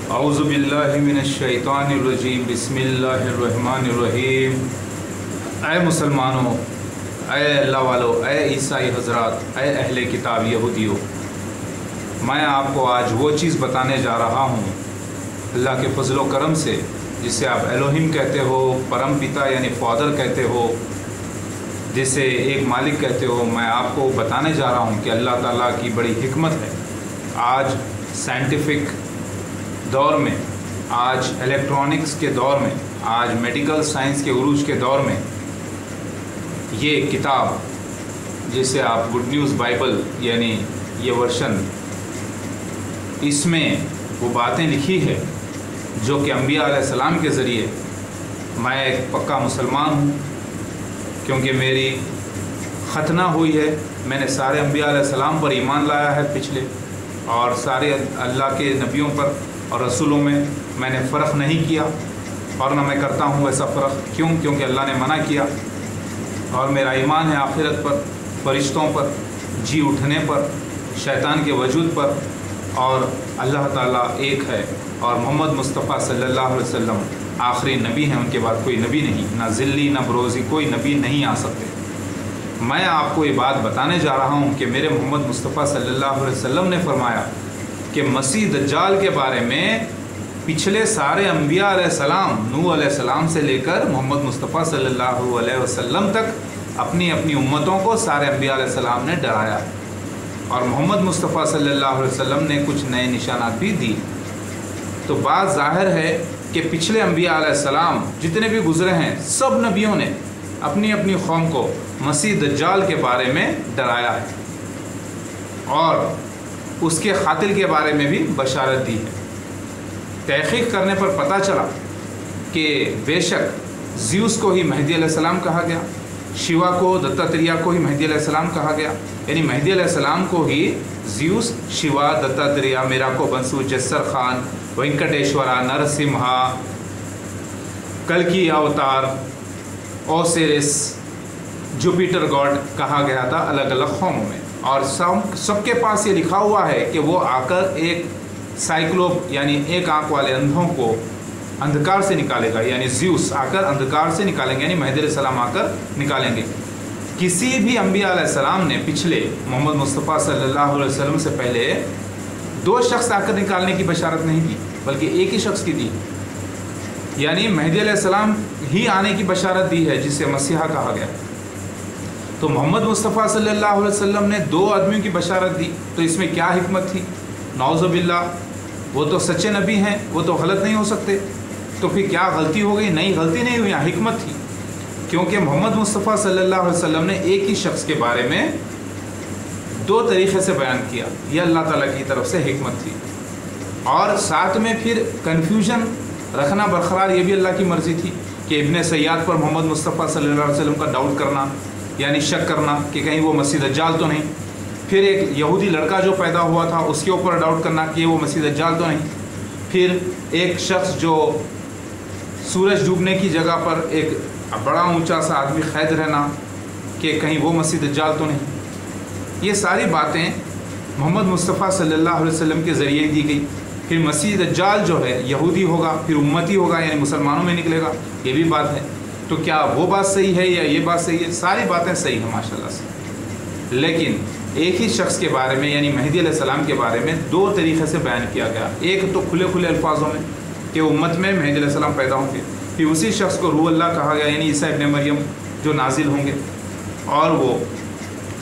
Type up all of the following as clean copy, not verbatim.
अऊज़ु बिल्लाहि मिनश्शैतानिर्रजीम बिस्मिल्लाहिर्रहमानिर्रहीम। ऐ मुसलमानों, ऐ अल्लाह वालों, ऐ ईसाई हज़रात, ऐ अहले किताब यहूदियों, मैं आपको आज वो चीज़ बताने जा रहा हूँ अल्लाह के फजल व करम से, जिसे आप एलोहिम कहते हो, परम पिता यानी फादर कहते हो, जिसे एक मालिक कहते हो। मैं आपको बताने जा रहा हूँ कि अल्लाह ताला की बड़ी हिकमत है। आज साइंटिफिक दौर में, आज इलेक्ट्रॉनिक्स के दौर में, आज मेडिकल साइंस के उरूज के दौर में ये किताब, जिसे आप गुड न्यूज़ बाइबल यानी ये वर्शन, इसमें वो बातें लिखी है जो कि अंबिया अलैहिस्सलाम के ज़रिए, मैं एक पक्का मुसलमान हूँ क्योंकि मेरी ख़तना हुई है। मैंने सारे अंबिया अलैहिस्सलाम पर ईमान लाया है पिछले, और सारे अल्लाह के नबियों पर और रसूलों में मैंने फ़र्क नहीं किया, और ना मैं करता हूँ ऐसा फ़र्क। क्यों? क्योंकि अल्लाह ने मना किया। और मेरा ईमान है आखिरत पर, फ़रिश्तों पर, जी उठने पर, शैतान के वजूद पर, और अल्लाह ताला एक है, और मोहम्मद मुस्तफ़ा सल्लल्लाहु अलैहि वसल्लम आखिरी नबी हैं। उनके बाद कोई नबी नहीं, ना ज़िल्ली ना बरोज़ी, कोई नबी नहीं आ सकते। मैं आपको ये बात बताने जा रहा हूँ कि मेरे मोहम्मद मुस्तफ़ा सल्लल्लाहु अलैहि वसल्लम ने फरमाया कि मसीह दज्जाल के बारे में पिछले सारे अंबिया अलैहिस्सलाम, नूह अलैहिस्सलाम से लेकर मोहम्मद मुस्तफ़ा सल्लल्लाहु अलैहि वसल्लम तक अपनी अपनी उम्मतों को सारे अंबिया अलैहिस्सलाम ने डराया, और मोहम्मद मुस्तफ़ा सल्लल्लाहु अलैहि वसल्लम ने कुछ नए निशानात भी दिए। तो बात ज़ाहिर है कि पिछले अंबिया अलैहिस्सलाम जितने भी गुज़रे हैं, सब नबियों ने अपनी अपनी कौम को मसीह दज्जाल के बारे में डराया है, और उसके क़ातिल के बारे में भी बशारत दी है। तहक़ीक़ करने पर पता चला कि बेशक ज़्यूस को ही मेहदी अलैहिस्सलाम कहा गया, शिवा को, दत्तात्रेय को ही मेहदी अलैहिस्सलाम कहा गया। यानी मेहदी अलैहिस्सलाम को ही ज़्यूस, शिवा, दत्तात्रेय, मेराको, बंसु, जस्सर खान, वेंकटेश्वरा, नरसिम्हा, कल्कि अवतार, ओसिरिस, जुपिटर गॉड कहा गया था अलग अलग कौमों में। और सबके पास ये लिखा हुआ है कि वो आकर एक साइक्लोप यानी एक आंख वाले अंधों को अंधकार से निकालेगा, यानी ज़्यूस आकर अंधकार से निकालेंगे, यानी मेहदी अलैहिस्सलाम आकर निकालेंगे। किसी भी अंबिया अलैहिस्सलाम ने पिछले मोहम्मद मुस्तफ़ा सल्लल्लाहु अलैहि वसल्लम से पहले दो शख्स आकर निकालने की बशारत नहीं दी, बल्कि एक ही शख्स की दी, यानी मेहदी अलैहिस्सलाम ही आने की बशारत दी है, जिसे मसीहा कहा गया। तो मोहम्मद मुस्तफ़ा सल्लल्लाहु अलैहि वसल्लम ने दो आदमियों की बशारत दी, तो इसमें क्या हिकमत थी? नौज़ु बिल्लाह, वो तो सच्चे नबी हैं, वो तो गलत नहीं हो सकते। तो फिर क्या गलती हो गई? नहीं, गलती नहीं हुई, यहाँ हिकमत थी। क्योंकि मोहम्मद मुस्तफ़ा सल्लल्लाहु अलैहि वसल्लम ने एक ही शख्स के बारे में दो तरीक़े से बयान किया, यह अल्लाह ताला की तरफ से हिकमत थी। और साथ में फिर कन्फ्यूजन रखना बरकरार, ये भी अल्लाह की मर्ज़ी थी कि इब्ने सय्याद पर मोहम्मद मुस्तफ़ा सल्लल्लाहु अलैहि वसल्लम का डाउट करना, यानी शक करना कि कहीं वो मसीह दज्जाल तो नहीं। फिर एक यहूदी लड़का जो पैदा हुआ था, उसके ऊपर डाउट करना कि वो मसीह दज्जाल तो नहीं। फिर एक शख्स जो सूरज डूबने की जगह पर एक बड़ा ऊंचा सा आदमी कैद रहना कि कहीं वो मसीह दज्जाल तो नहीं। ये सारी बातें मोहम्मद मुस्तफ़ा सल्लल्लाहु अलैहि वसल्लम के ज़रिए दी गई। फिर मसीह दज्जाल जो है यहूदी होगा, फिर उम्मती होगा, यानी मुसलमानों में निकलेगा, ये भी बात है। तो क्या वो बात सही है या ये बात सही है? सारी बातें सही हैं माशाल्लाह से, लेकिन एक ही शख्स के बारे में यानी मेहदी अलैहिस्सलाम के बारे में दो तरीक़े से बयान किया गया। एक तो खुले खुले अल्फाजों में कि उम्मत में मेहदी अलैहिस्सलाम पैदा होंगे, फिर उसी शख्स को रूह अल्लाह कहा गया, यानी ईसा इब्ने मरियम जो नाजिल होंगे, और वो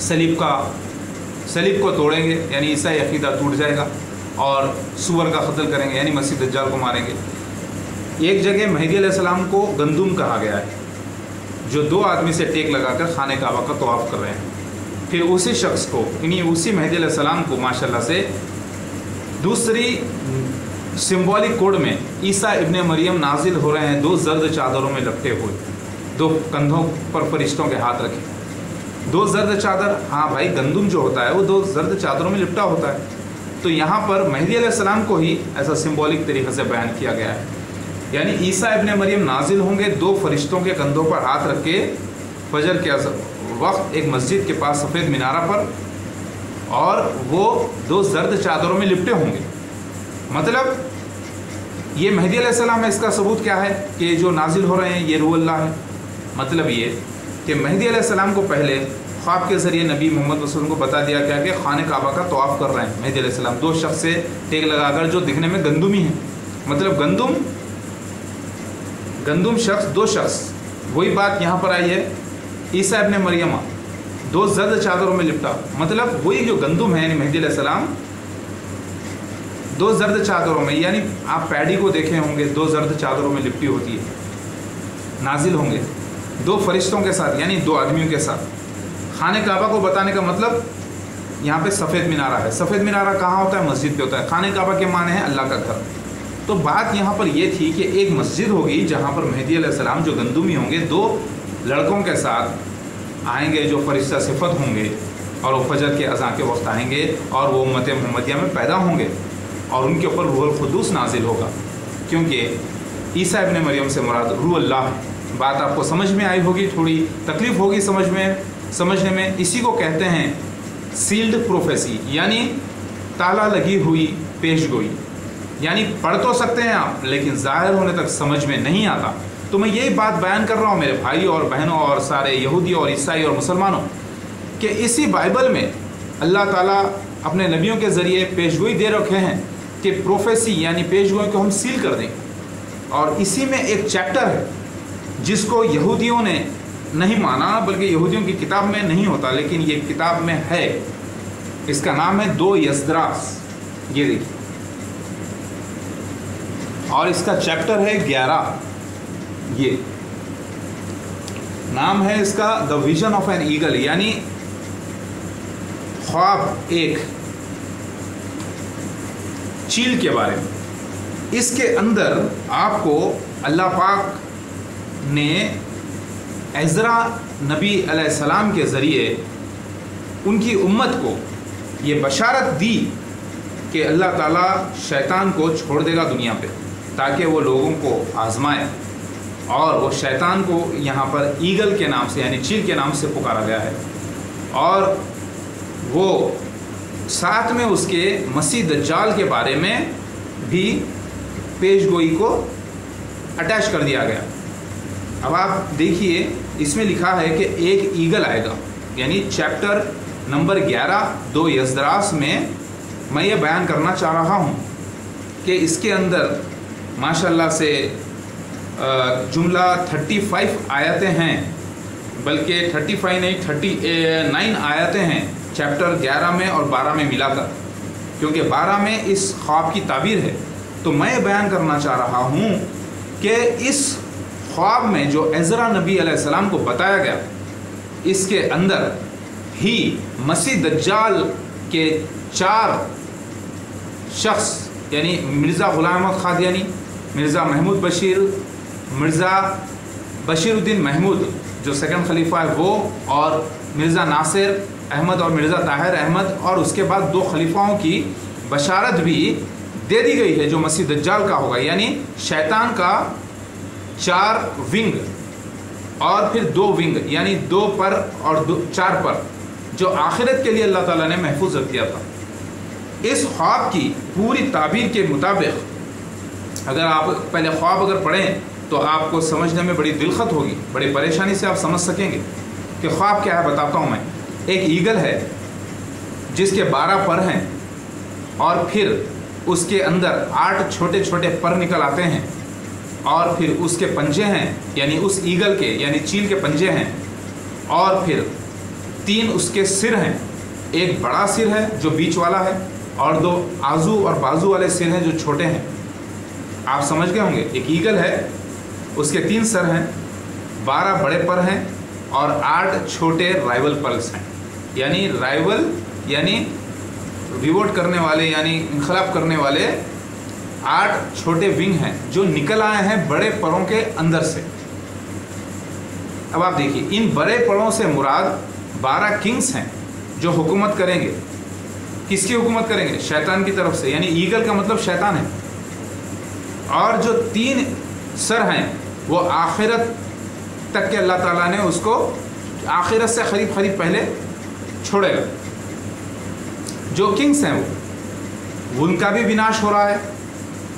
सलीब को तोड़ेंगे, यानी ईसाई अक़ीदा टूट जाएगा, और सूअर का कत्ल करेंगे, यानी मसीह दज्जाल को मारेंगे। एक जगह मेहदी अलैहिस्सलाम को गंदुम कहा गया है, जो दो आदमी से टेक लगाकर खाने काबा का तवाफ़ कर रहे हैं। फिर उसी शख्स को, यानी उसी मेहदी अलैहिस्सलाम को माशाल्लाह से दूसरी सिंबॉलिक कोड में ईसा इब्ने मरियम नाजिल हो रहे हैं, दो जर्द चादरों में लपटे हुए, दो कंधों पर फरिश्तों के हाथ रखे, दो जर्द चादर। हाँ भाई, गंदुम जो होता है वो दो जर्द चादरों में लिपटा होता है। तो यहाँ पर मेहदी अलैहिस्सलाम को ही ऐसा सिंबॉलिक तरीक़े से बयान किया गया है, यानी ईसा इब्ने मरियम नाजिल होंगे दो फरिश्तों के कंधों पर हाथ रख के फजर के वक्त एक मस्जिद के पास सफ़ेद मीनारा पर, और वो दो जर्द चादरों में लिपटे होंगे। मतलब یہ مہدی علیہ السلام ہے، اس کا ثبوت کیا ہے کہ یہ جو نازل ہو رہے ہیں یہ روح اللہ ہے؟ مطلب یہ کہ مہدی علیہ السلام کو پہلے خواب کے ذریعے نبی محمد صلی اللہ علیہ وسلم کو بتا دیا گیا کہ خانہ کعبہ کا طواف کر رہے ہیں مہدی علیہ السلام، 2 شخص سے ٹیک لگا کر، جو دکھنے میں گندمی ہیں، مطلب گندم شخص، 2 شخص. وہی بات یہاں پر آئی ہے، عیسیٰ ابن مریم 2 زرد چادروں میں لپٹا، مطلب وہی جو گندم ہے یعنی مہدی علیہ السلام 2 زرد چادروں میں، یعنی آپ پیڈی کو دیکھے ہوں گے 2 زرد چادروں میں لپٹی ہوتی ہے، نازل ہوں گے 2 فرشتوں کے ساتھ یعنی 2 آدمیوں کے ساتھ. خانہ کعبہ کو بتانے کا مطلب یہاں پہ سفید مینارہ ہے. سفید مینارہ کہاں ہوتا ہے؟ مسجد پہ ہوتا ہے. خانہ کعبہ کے معنی ہے اللہ کا گھر. تو بات یہاں پر یہ تھی کہ ایک مسجد ہوگی جہاں پر مہدی علیہ السلام جو گندمی ہوں گے 2 لڑکوں کے ساتھ آئیں گے جو فرشتہ صفت ہوں گے، اور وہ فجر کے اذان کے وقت آئیں گے اور وہ امت محمدیہ میں پیدا ہوں گے اور ان کے اوپر روح القدس نازل ہوگا، کیونکہ عیسیٰ ابن مریم سے مراد روح اللہ ہے. بات آپ کو سمجھ میں آئی ہوگی، تھوڑی تکلیف ہوگی سمجھنے میں. اسی کو کہتے ہیں سیلڈ پروفیسی، یعنی تالا لگی ہوئی پیش گوئی. یعنی پڑھ تو سکتے ہیں آپ لیکن ظاہر ہونے تک سمجھ میں نہیں آتا. تو میں یہی بات بیان کر رہا ہوں میرے بھائی اور بہنوں اور سارے یہودی اور عیسائی اور مسلمانوں، کہ اسی بائبل میں اللہ تعالیٰ اپنے نبیوں کے ذریعے پیشگوئی دے رکھے ہیں کہ پروفیسی یعنی پیشگوئی کو ہم سیل کر دیں. اور اسی میں ایک چیپٹر ہے جس کو یہودیوں نے نہیں مانا، بلکہ یہودیوں کی کتاب میں نہیں ہوتا لیکن یہ کتاب میں ہے. اس کا نام ہے 2 یزدراس، یہ دیکھیے، اور اس کا چیپٹر ہے 11. یہ نام ہے اس کا the vision of an eagle, یعنی خواب ایک چیل کے بارے میں. اس کے اندر آپ کو اللہ پاک نے عزرا نبی علیہ السلام کے ذریعے ان کی امت کو یہ بشارت دی کہ اللہ تعالیٰ شیطان کو چھوڑ دے گا دنیا پہ تاکہ وہ لوگوں کو آزمائے. اور وہ شیطان کو یہاں پر ایگل کے نام سے یعنی چیل کے نام سے پکارا گیا ہے. اور وہ ساتھ میں اس کے مسیح دجال کے بارے میں بھی پیش گوئی کو اٹیچ کر دیا گیا. اب آپ دیکھیے اس میں لکھا ہے کہ ایک ایگل آئے گا، یعنی چیپٹر نمبر 11 2 یزدراس میں میں یہ بیان کرنا چاہ رہا ہوں کہ اس کے اندر ماشاءاللہ سے جملہ 35 آیتیں ہیں، بلکہ 35 نہیں 39 آیتیں ہیں چیپٹر 11 میں اور 12 میں ملا کر، کیونکہ 12 میں اس خواب کی تعبیر ہے. تو میں بیان کرنا چاہ رہا ہوں کہ اس خواب میں جو عزرا نبی علیہ السلام کو بتایا گیا اس کے اندر ہی مسیح دجال کے 4 شخص یعنی مرزا غلام احمد قادیانی، مرزا محمود بشیر، مرزا بشیر الدین محمود جو 2nd خلیفہ ہے وہ، اور مرزا ناصر احمد اور مرزا طاہر احمد، اور اس کے بعد 2 خلیفاؤں کی بشارت بھی دے دی گئی ہے جو مسیح دجال کا ہوگا. یعنی شیطان کا 4 ونگ اور پھر 2 ونگ یعنی 2 پر اور 4 پر جو آخرت کے لیے اللہ تعالیٰ نے محفوظ رکھ دیا تھا. اس خواب کی پوری تعبیر کے مطابق اگر آپ پہلے خواب اگر پڑھیں تو آپ کو سمجھنے میں بڑی دلخط ہوگی، بڑی پریشانی سے آپ سمجھ سکیں گے کہ خواب کیا ہے. بتاتا ہوں میں. ایک ایگل ہے جس کے 12 پر ہیں اور پھر اس کے اندر 8 چھوٹے چھوٹے پر نکل آتے ہیں، اور پھر اس کے پنجے ہیں یعنی اس ایگل کے یعنی چیل کے پنجے ہیں، اور پھر 3 اس کے سر ہیں. ایک بڑا سر ہے جو بیچ والا ہے، اور 2 آزو اور بازو والے سر ہیں جو چھوٹے ہیں. آپ سمجھ گئے ہوں گے. ایک ایگل ہے، اس کے 3 سر ہیں، 12 بڑے پر ہیں اور 8 چھوٹے رائول پلس ہیں. یعنی رائول یعنی ریوولٹ کرنے والے یعنی انقلاب کرنے والے 8 چھوٹے ونگ ہیں جو نکل آئے ہیں بڑے پروں کے اندر سے. اب آپ دیکھیے ان بڑے پروں سے مراد 12 کنگز ہیں جو حکومت کریں گے. کس کی حکومت کریں گے؟ شیطان کی طرف سے. یعنی ایگل کا مطلب شیطان ہے. اور جو 3 سر ہیں وہ آخرت تک کے اللہ تعالیٰ نے اس کو آخرت سے قریب پہلے چھوڑے گا. جو کنگز ہیں وہ ان کا بھی وناش ہو رہا ہے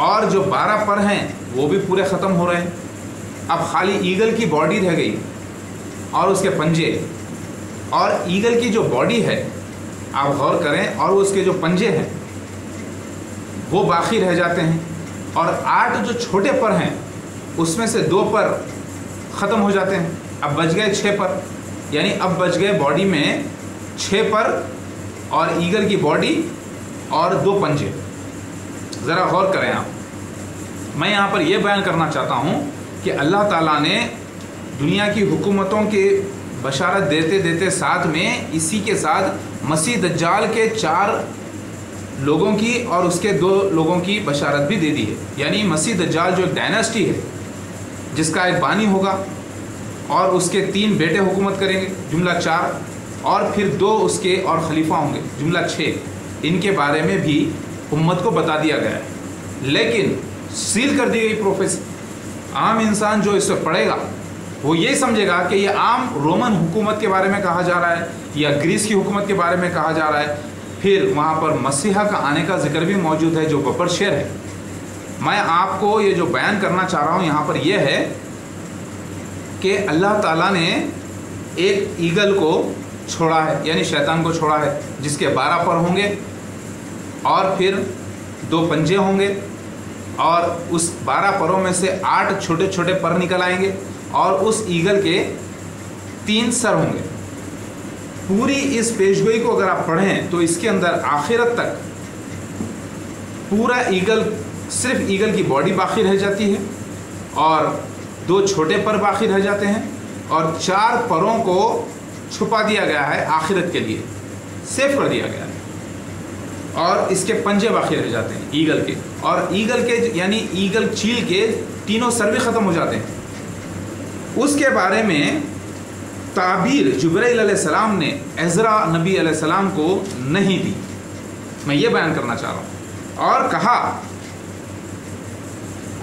और जो 12 पर हैं वो भी पूरे ख़त्म हो रहे हैं। अब खाली ईगल की बॉडी रह गई और उसके पंजे, और ईगल की जो बॉडी है आप गौर करें, और उसके जो पंजे हैं वो बाकी रह जाते हैं, और 8 जो छोटे पर हैं उसमें से 2 पर ख़त्म हो जाते हैं। अब बच गए 6 पर, यानी अब बच गए बॉडी में 6 पर और ईगल की बॉडी और 2 पंजे। ज़रा गौर करें आप। मैं यहाँ पर यह बयान करना चाहता हूँ कि अल्लाह ताला ने दुनिया की हुकूमतों के बशारत देते देते साथ में इसी के साथ मसीह दज्जाल के 4 लोगों की और उसके 2 लोगों की बशारत भी दे दी है। यानी मसीह दज्जाल जो एक डायनेस्टी है जिसका एक बानी होगा और उसके 3 बेटे हुकूमत करेंगे, जुमला 4, और फिर 2 उसके और खलीफा होंगे, जुमला 6। इनके बारे में भी उम्मत को बता दिया गया है, लेकिन सील कर दी गई प्रोफेसी। आम इंसान जो इसे पढ़ेगा वो ये समझेगा कि ये आम रोमन हुकूमत के बारे में कहा जा रहा है या ग्रीस की हुकूमत के बारे में कहा जा रहा है। फिर वहाँ पर मसीहा का आने का जिक्र भी मौजूद है जो बबर शेर है। मैं आपको ये जो बयान करना चाह रहा हूँ यहाँ पर यह है कि अल्लाह ताला ने एक ईगल को छोड़ा है, यानी शैतान को छोड़ा है, जिसके 12 पर होंगे और फिर 2 पंजे होंगे, और उस 12 परों में से 8 छोटे छोटे पर निकल आएंगे, और उस ईगल के 3 सर होंगे। पूरी इस पेशगोई को अगर आप पढ़ें तो इसके अंदर आखिरत तक पूरा ईगल, सिर्फ ईगल की बॉडी बाकी रह जाती है और 2 छोटे पर बाकी रह जाते हैं, और 4 परों को छुपा दिया गया है आखिरत के लिए, सेफ कर दिया गया है, और इसके पंजे बाकी रह जाते हैं ईगल के, और ईगल के यानी ईगल चील के 3 सर भी ख़त्म हो जाते हैं। उसके बारे में ताबीर जिब्राइल अलैहिस्सलाम ने एज़रा नबी अलैहिस्सलाम को नहीं दी। मैं ये बयान करना चाह रहा हूँ। और कहा,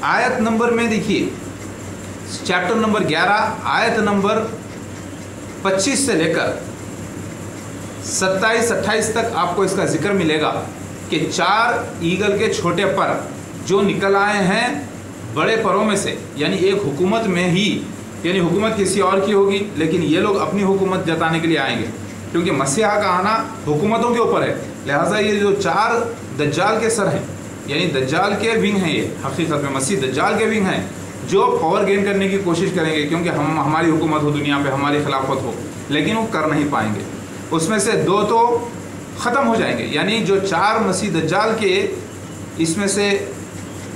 आयत नंबर में देखिए, चैप्टर नंबर 11 आयत नंबर 25 से लेकर 27-28 तक आपको इसका जिक्र मिलेगा कि 4 ईगल के छोटे पर जो निकल आए हैं बड़े परों में से, यानी एक हुकूमत में ही, यानी हुकूमत किसी और की होगी लेकिन ये लोग अपनी हुकूमत जताने के लिए आएंगे, क्योंकि मसीहा का आना हुकूमतों के ऊपर है। लिहाजा ये जो 4 दज्जाल के सर हैं, यानी दज्जाल के विंग हैं, ये हकीकत में मसीह दज्जाल के विंग हैं जो पावर गेन करने की कोशिश करेंगे, क्योंकि हमारी हुकूमत हो दुनिया पे, हमारी खिलाफत हो, लेकिन वो कर नहीं पाएंगे। उसमें से 2 तो ख़त्म हो जाएंगे, यानी जो 4 मसीह दज्जाल के इसमें से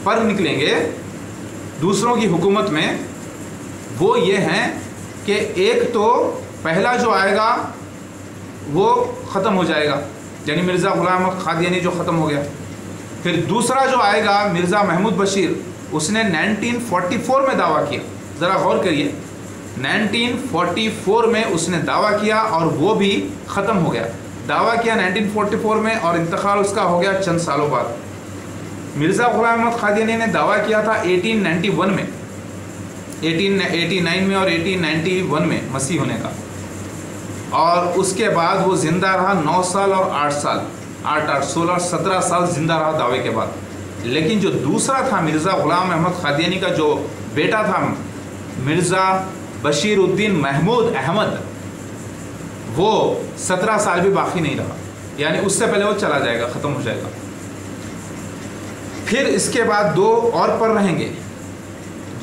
पर निकलेंगे दूसरों की हुकूमत में, वो ये हैं कि एक तो पहला जो आएगा वो ख़त्म हो जाएगा, यानी मिर्ज़ा ग़ुलाम अहमद क़ादियानी जो ख़त्म हो गया। फिर दूसरा जो आएगा मिर्ज़ा महमूद बशीर, उसने 1944 में दावा किया। ज़रा गौर करिए, 1944 में उसने दावा किया और वो भी ख़त्म हो गया। दावा किया 1944 में और इंतकाल उसका हो गया चंद सालों बाद। मिर्ज़ा ग़ुलाम अहमद क़ादियानी ने दावा किया था 1891 में, 1889 में और 1891 में मसीह होने का, और उसके बाद वो ज़िंदा रहा 9 साल और 8 साल, 8 16 17 साल ज़िंदा रहा दावे के बाद। लेकिन जो दूसरा था मिर्ज़ा ग़ुलाम अहमद क़ादियानी का जो बेटा था मिर्ज़ा बशीरुद्दीन महमूद अहमद, वो 17 साल भी बाकी नहीं रहा, यानी उससे पहले वो चला जाएगा, ख़त्म हो जाएगा। फिर इसके बाद 2 और पर रहेंगे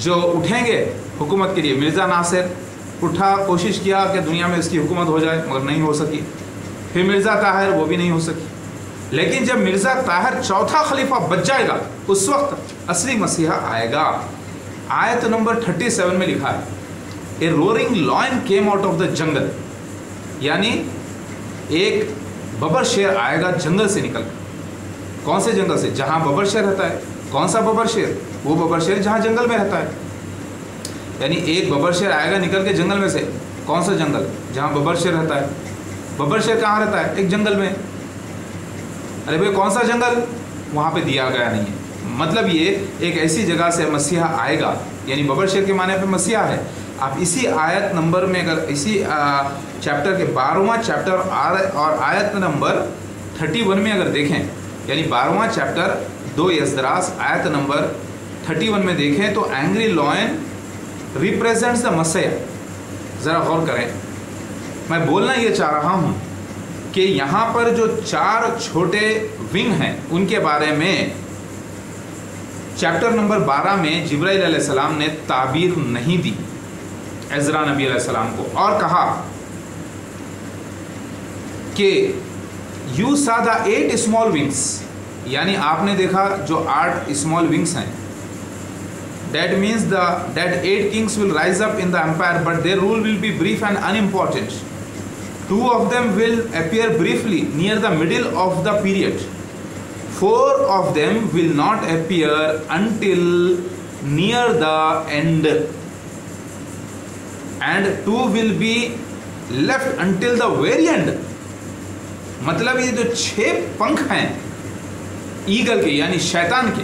जो उठेंगे हुकूमत के लिए। मिर्ज़ा नासिर उठा, कोशिश किया कि दुनिया में इसकी हुकूमत हो जाए, मगर नहीं हो सकी। फिर मिर्ज़ा ताहिर, वो भी नहीं हो सकी। लेकिन जब मिर्ज़ा ताहिर चौथा खलीफा बच जाएगा, उस वक्त असली मसीहा आएगा। आयत नंबर 37 में लिखा है, a roaring lion came out of the jungle, यानी एक बबर शेर आएगा जंगल से निकल कर। कौन से जंगल से? जहाँ बबर शेर रहता है। कौन सा बबर शेर? वो बबर शेर जहाँ जंगल में रहता है। यानी एक बबर शेर आएगा निकल के जंगल में से। कौन सा जंगल? जहाँ बबर शेर रहता है। बबर शेर कहाँ रहता है? एक जंगल में। अरे भाई कौन सा जंगल? वहाँ पे दिया गया नहीं है। मतलब ये एक ऐसी जगह से मसीहा आएगा, यानी बबर शेर के माने पे मसीहा है। आप इसी आयत नंबर में अगर इसी चैप्टर के 12वां चैप्टर और आयत नंबर 31 में अगर देखें, यानी 12वां चैप्टर 2 एज़रास आयत नंबर 31 में देखें तो एंग्री लॉयन रिप्रेजेंट्स द मसीह। ज़रा गौर करें, मैं बोलना ये चाह रहा हूँ कि यहाँ पर जो 4 छोटे विंग हैं उनके बारे में चैप्टर नंबर 12 में जिब्राइल अलैहिस्सलाम ने ताबीर नहीं दी एज़रा नबी अलैहिस्सलाम को, और कहा कि यू सा द 8 स्मॉल विंग्स, यानी आपने देखा जो 8 स्मॉल विंग्स हैं, that means that 8 kings will rise up in the empire, but their rule will be brief and unimportant. 2 of them will appear briefly near the middle of the period. 4 of them will not appear until near the end, and 2 will be left until the very end. मतलब ये जो 6 पंख हैं eagle के यानी शैतान के,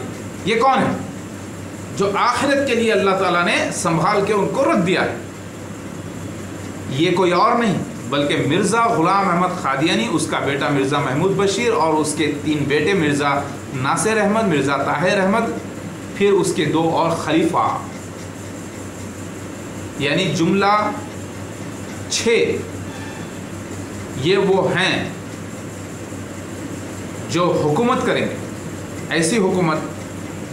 ये कौन है? जो आखिरत के लिए अल्लाह ताला ने संभाल के उनको रख दिया है। ये कोई और नहीं बल्कि मिर्ज़ा ग़ुलाम अहमद क़ादियानी, उसका बेटा मिर्ज़ा महमूद बशीर और उसके 3 बेटे मिर्ज़ा नासिर अहमद, मिर्ज़ा ताहिर अहमद, फिर उसके 2 और खलीफा, यानी जुमला 6। ये वो हैं जो हुकूमत करेंगे, ऐसी हुकूमत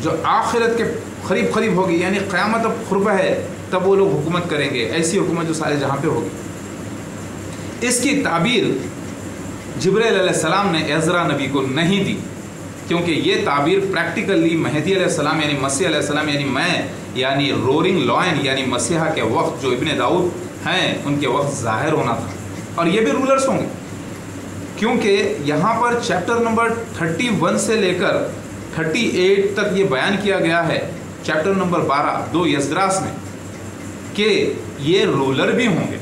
जो आखिरत के करीब करीब होगी, यानी क़यामत अब क़ुर्ब है तब वो लोग हुकूमत करेंगे, ऐसी हुकूमत जो सारे जहाँ पे होगी। इसकी ताबीर जिब्राइल अलैहिस्सलाम ने एज़रा नबी को नहीं दी, क्योंकि ये ताबीर प्रैक्टिकली महदी अलैहिस्सलाम यानी मसीह अलैहिस्सलाम यानी मैं यानी रोरिंग लॉयन यानी मसीहा के वक्त जो इब्ने दाऊद हैं उनके वक्त ज़ाहिर होना था, और ये भी रूलर्स होंगे, क्योंकि यहाँ पर चैप्टर नंबर 31 से लेकर 38 तक ये बयान किया गया है चैप्टर नंबर 12 2 एज़रास में कि ये रूलर भी होंगे,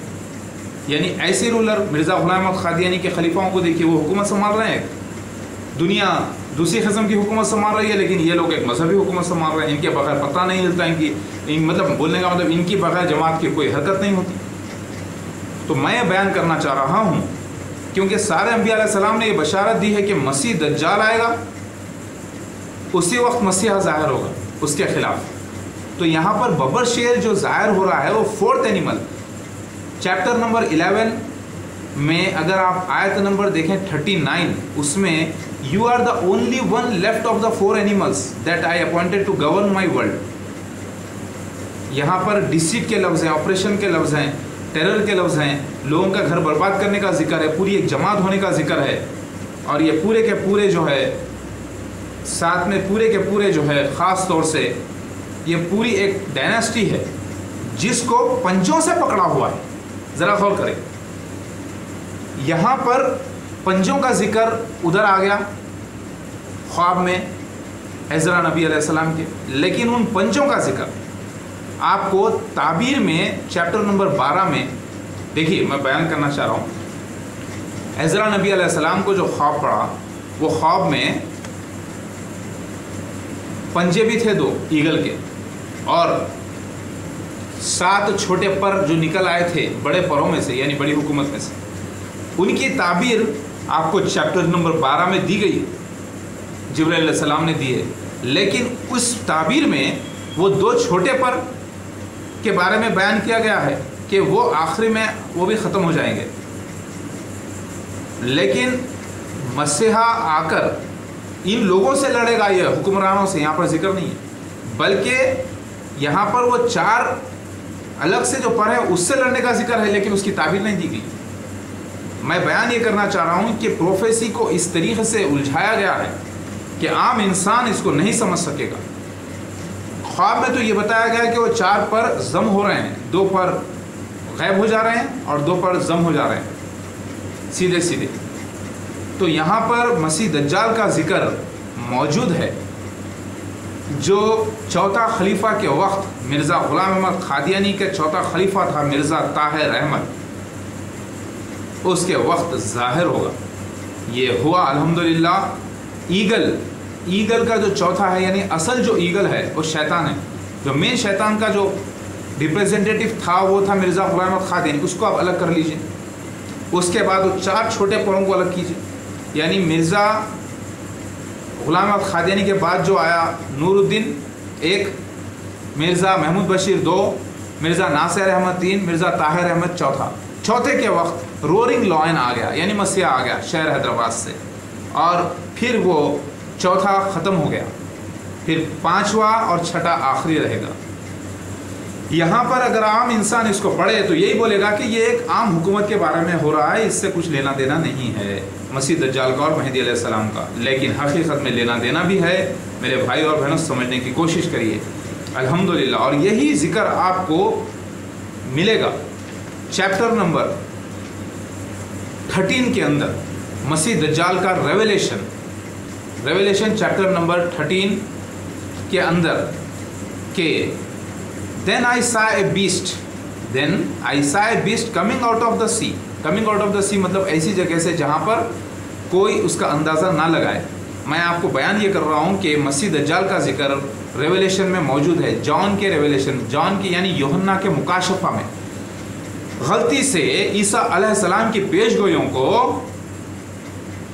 यानी ऐसे रूलर। मिर्ज़ा ग़ुलाम अहमद क़ादियानी के खलीफाओं को देखिए, वो हुकूमत संभाल रहे हैं, दुनिया दूसरी किस्म की हुकूमत संभाल रही है, लेकिन ये लोग एक मजहबी हुकूमत संभाल रहे हैं। इनके बगैर पता नहीं हिलता, मतलब बोलने का मतलब इनकी बगैर जमात की कोई हरकत नहीं होती। तो मैं बयान करना चाह रहा हूँ, क्योंकि सारे अंबिया अलैहिस्सलाम ने ये बशारत दी है कि मसीह दज्जाल आएगा, उसी वक्त मसीहा ज़ाहिर होगा उसके खिलाफ। तो यहाँ पर बबर शेर जो ज़ाहिर हो रहा है वो 4th एनिमल चैप्टर नंबर 11 में, अगर आप आयत नंबर देखें 39, उसमें you are the only one left of the 4 animals that I appointed to govern my world. यहाँ पर डिसीट के लफ्ज़ हैं, ऑपरेशन के लफ्ज़ हैं, टेरर के लफ्ज़ हैं, लोगों का घर बर्बाद करने का जिक्र है, पूरी एक जमात होने का जिक्र है, और ये पूरे के पूरे जो है साथ में पूरे के पूरे जो है ख़ास तौर से ये पूरी एक डायनेस्टी है जिसको पंजों से पकड़ा हुआ है। ज़रा गौर करें, यहाँ पर पंजों का जिक्र उधर आ गया ख्वाब में एज़रा नबी अलैहिस्सलाम के, लेकिन उन पंजों का जिक्र आपको ताबीर में चैप्टर नंबर 12 में, देखिए मैं बयान करना चाह रहा हूँ। एज़रा नबी अलैहिस्सलाम को जो ख्वाब पड़ा, वो ख्वाब में पंजे भी थे 2 ईगल के, और 7 छोटे पर जो निकल आए थे बड़े परों में से, यानी बड़ी हुकूमत में से। उनकी ताबीर आपको चैप्टर नंबर 12 में दी गई, जिब्राइल अलैहिस्सलाम ने दी है, लेकिन उस ताबीर में वो 2 छोटे पर के बारे में बयान किया गया है कि वो आखिरी में वो भी ख़त्म हो जाएंगे, लेकिन मसीहा आकर इन लोगों से लड़ेगा, ये हुक्मरानों से यहाँ पर जिक्र नहीं है, बल्कि यहाँ पर वो 4 अलग से जो पर है उससे लड़ने का जिक्र है, लेकिन उसकी ताबीर नहीं दी गई। मैं बयान ये करना चाह रहा हूँ कि प्रोफेसी को इस तरीके से उलझाया गया है कि आम इंसान इसको नहीं समझ सकेगा। ख्वाब में तो ये बताया गया कि वो 4 पर जम हो रहे हैं, 2 पर गायब हो जा रहे हैं और 2 पर जम हो जा रहे हैं सीधे सीधे। तो यहाँ पर मसीह दज्जाल का जिक्र मौजूद है, जो 4था खलीफा के वक्त मिर्ज़ा ग़ुलाम अहमद क़ादियानी के 4था खलीफा था मिर्ज़ा ताहिर अहमद, उसके वक्त ज़ाहिर होगा। ये हुआ अल्हम्दुलिल्लाह। ईगल का जो 4था है, यानी असल जो ईगल है वो शैतान है। जो मेन शैतान का जो रिप्रेजेंटेटिव था वो था मिर्ज़ा ग़ुलाम अहमद क़ादियानी, उसको आप अलग कर लीजिए। उसके बाद वो 4 छोटे परों को अलग कीजिए, यानी मिर्ज़ा غلام احمد قادیانی کے بعد جو آیا نور الدین 1، مرزا محمود بشیر 2، مرزا ناصر احمد 3، مرزا طاہر احمد 4۔ چوتھے کے وقت رورنگ لائن آ گیا، یعنی مسیح آ گیا شہر حیدرآباد سے، اور پھر وہ چوتھا ختم ہو گیا، پھر پانچواں اور چھٹا آخری رہے گا۔ یہاں پر اگر عام انسان اس کو پڑھے تو یہی بولے گا کہ یہ ایک عام حکومت کے بارے میں ہو رہا ہے، اس سے کچھ لینا دینا نہیں ہے مسیح دجال کا اور مہدی علیہ السلام کا، لیکن حقیقت میں لینا دینا بھی ہے۔ میرے بھائی اور بہنوں سمجھنے کی کوشش کریے الحمدللہ، اور یہی ذکر آپ کو ملے گا چیپٹر نمبر 13 کے اندر، مسیح دجال کا ریویلیشن چیپٹر نمبر 13 کے اندر کہ Then I saw a beast coming out of the sea. Coming out of the sea مطلب ایسی جگہ سے جہاں پر کوئی اس کا اندازہ نہ لگائے۔ میں آپ کو بیان یہ کر رہا ہوں کہ مسیح دجال کا ذکر ریویلیشن میں موجود ہے، جان کے ریویلیشن، جان کی یعنی یوحنا کے مکاشفہ میں۔ غلطی سے عیسیٰ علیہ السلام کی پیش گوئیوں کو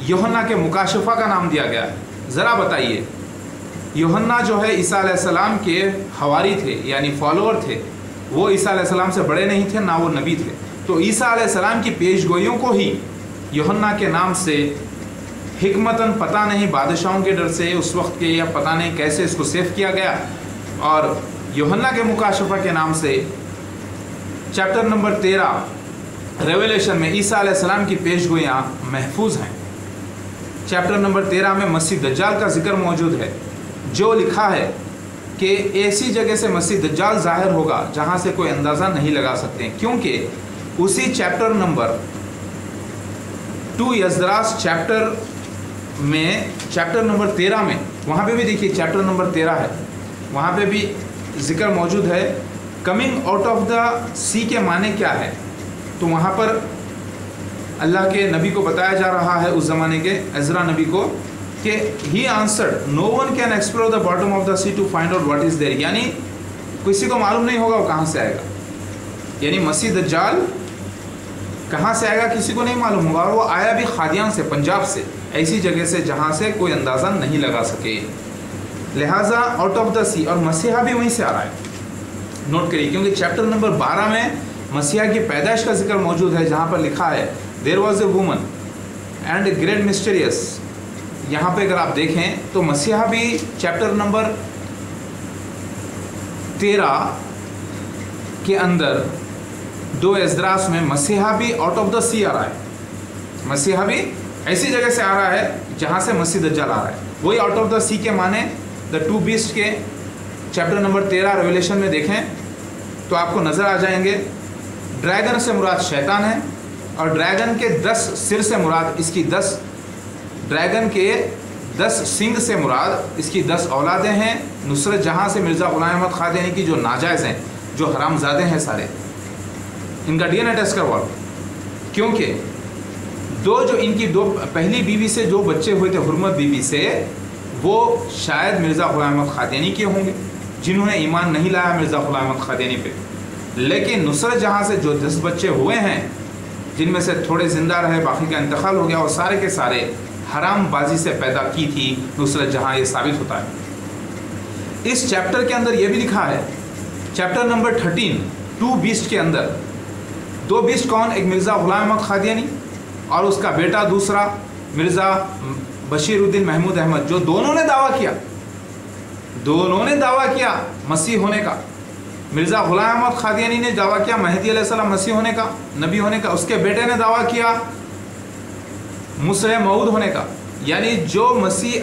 یوحنا کے مکاشفہ کا نام دیا گیا ہے۔ ذرا بتائیے، یوحنا جو ہے عیسیٰ علیہ السلام کے حواری تھے، یعنی فالوور تھے، وہ عیسیٰ علیہ السلام سے بڑے نہیں تھے، نہ وہ نبی تھے، تو عیسیٰ علیہ السلام کی پیش گوئیوں کو ہی یوحنا کے نام سے حکمتاً پتہ نہیں بادشاہوں کے ڈر سے اس وقت کے، یا پتہ نہیں کیسے اس کو سیف کیا گیا، اور یوحنا کے مکاشفہ کے نام سے چیپٹر نمبر 13 ریویلیشن میں عیسیٰ علیہ السلام کی پیش گوئیاں محفوظ ہیں۔ چیپٹر نمبر 13 میں مسیح دجال کا ذکر موجود ہے، جو لکھا ہے کہ ایسی جگہ سے مسیح دجال ظاہر ہوگا جہاں سے کوئی اندازہ نہیں لگا سکتے، کیونکہ اسی چیپٹر نمبر 2 یزدراس چیپٹر نمبر 13 میں، وہاں پہ بھی دیکھیے چیپٹر نمبر 13 ہے، وہاں پہ بھی ذکر موجود ہے۔ کمنگ آؤٹ آف دا سی کے معنی کیا ہے؟ تو وہاں پر اللہ کے نبی کو بتایا جا رہا ہے، اس زمانے کے عزرا نبی کو، کہ he answered no one can explore the bottom of the sea to find out what is there، یعنی کسی کو معلوم نہیں ہوگا وہ کہاں سے آئے گا، یعنی مسیح دجال کہاں سے آئے گا کسی کو نہیں معلوم ہوگا، اور وہ آیا بھی قادیان سے، پنجاب سے، ایسی جگہ سے جہاں سے کوئی اندازہ نہیں لگا سکے، لہٰذا آؤٹ آف دا سی، اور مسیحا بھی وہیں سے آ رہا ہے۔ نوٹ کریے، کیونکہ چیپٹر نمبر 12 میں مسیحا کی پیدائش کا ذکر موجود ہے، جہاں پر لکھا ہے there was a woman and a great mysterious۔ یہاں پہ اگر آپ دیکھیں تو مسیحا بھی چیپٹر نمبر 13 کے اندر 2 اسدراس میں مسیحا بھی آؤٹ آف دا سی آ رہا ہے، مسیحا بھی ایسی جگہ سے آ رہا ہے جہاں سے مسیح دجال آ رہا ہے، وہی آؤٹ آف دا سی کے معنی دا 2 بیسٹ کے چیپٹر نمبر 13 ریویلیشن میں دیکھیں تو آپ کو نظر آ جائیں گے۔ ڈریگن سے مراد شیطان ہے، اور ڈریگن کے 10 سر سے مراد اس کی 10، ڈریگن کے 10 سنگ سے مراد اس کی 10 اولادیں ہیں۔ نصرت جہاں سے مرزا غلام احمد قادیانی کی جو ناجائز ہیں، جو حرام زادے ہیں سارے، ان کا DNA ٹیسٹ کرواؤ، کیونکہ ان کی دو پہلی بیوی سے جو بچے ہوئے تھے حرمت بیوی سے، وہ شاید مرزا غلام احمد قادیانی کے ہوں گے، جنہوں نے ایمان نہیں لایا مرزا غلام احمد قادیانی پہ۔ لیکن نصرت جہاں سے جو 10 بچے ہوئے ہیں، جن میں سے تھوڑے زندہ رہے، باقی کا انتقال ہو گیا، اور سارے کے سارے حرام بازی سے پیدا کی تھی نصرت جہاں، یہ ثابت ہوتا ہے۔ اس چیپٹر کے اندر یہ بھی لکھا ہے، چیپٹر نمبر 13 2 بیسٹ کے اندر، 2 بیسٹ کون؟ ایک مرزا غلام احمد قادیانی اور اس کا بیٹا دوسرا مرزا بشیر الدین محمود احمد، جو دونوں نے دعویٰ کیا مسیح ہونے کا۔ مرزا غلام احمد قادیانی نے دعویٰ کیا مہدی علیہ السلام مسیح ہونے کا، نبی ہونے کا، اس کے بیٹے نے دعویٰ کیا مسیح موعود ہونے کا، یعنی جو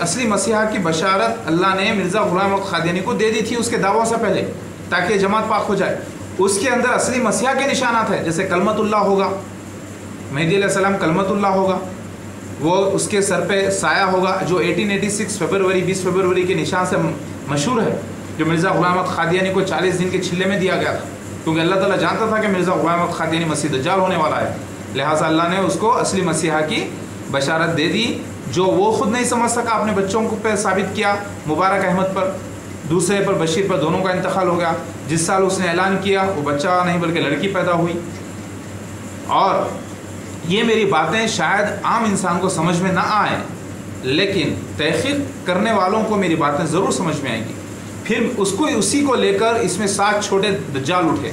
اصلی مسیحا کی بشارت اللہ نے مرزا غلام احمد قادیانی کو دے دی تھی اس کے دعویٰ سے پہلے، تاکہ جماعت پاک ہو جائے۔ اس کے اندر اصلی مسیحا کے نشانات ہیں، جیسے کلمت اللہ ہوگا، مہدی علیہ السلام کلمت اللہ ہوگا، وہ اس کے سر پہ سایہ ہوگا، جو 1886 فروری 20 فروری کے نشان سے مشہور ہے، جو مرزا غلام احمد قادیانی کو 40 دن کے چھلے میں دیا گیا تھا، کیونکہ اللہ تعالیٰ جانتا تھا کہ مرزا غلام احمد قادیانی مسیح دجال ہونے والا ہے، لہٰذا اللہ نے اس کو اصلی مسیحا کی بشارت دے دی، جو وہ خود نہیں سمجھ سکا، اپنے بچوں کو پہ ثابت کیا، مبارک احمد پر، دوسرے پر بشیر پر، دونوں کا انتقال ہو گیا۔ جس سال اس نے اعلان کیا وہ بچہ نہیں بلکہ لڑکی پیدا ہوئی۔ اور یہ میری باتیں شاید عام انسان کو سمجھ میں نہ آئیں، لیکن تحقیق کرنے والوں کو میری باتیں ضرور سمجھ میں آئیں گی۔ پھر اسی کو لے کر اس میں 7 چھوٹے دجال اٹھے،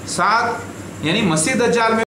7 یعنی مسیح دجال میں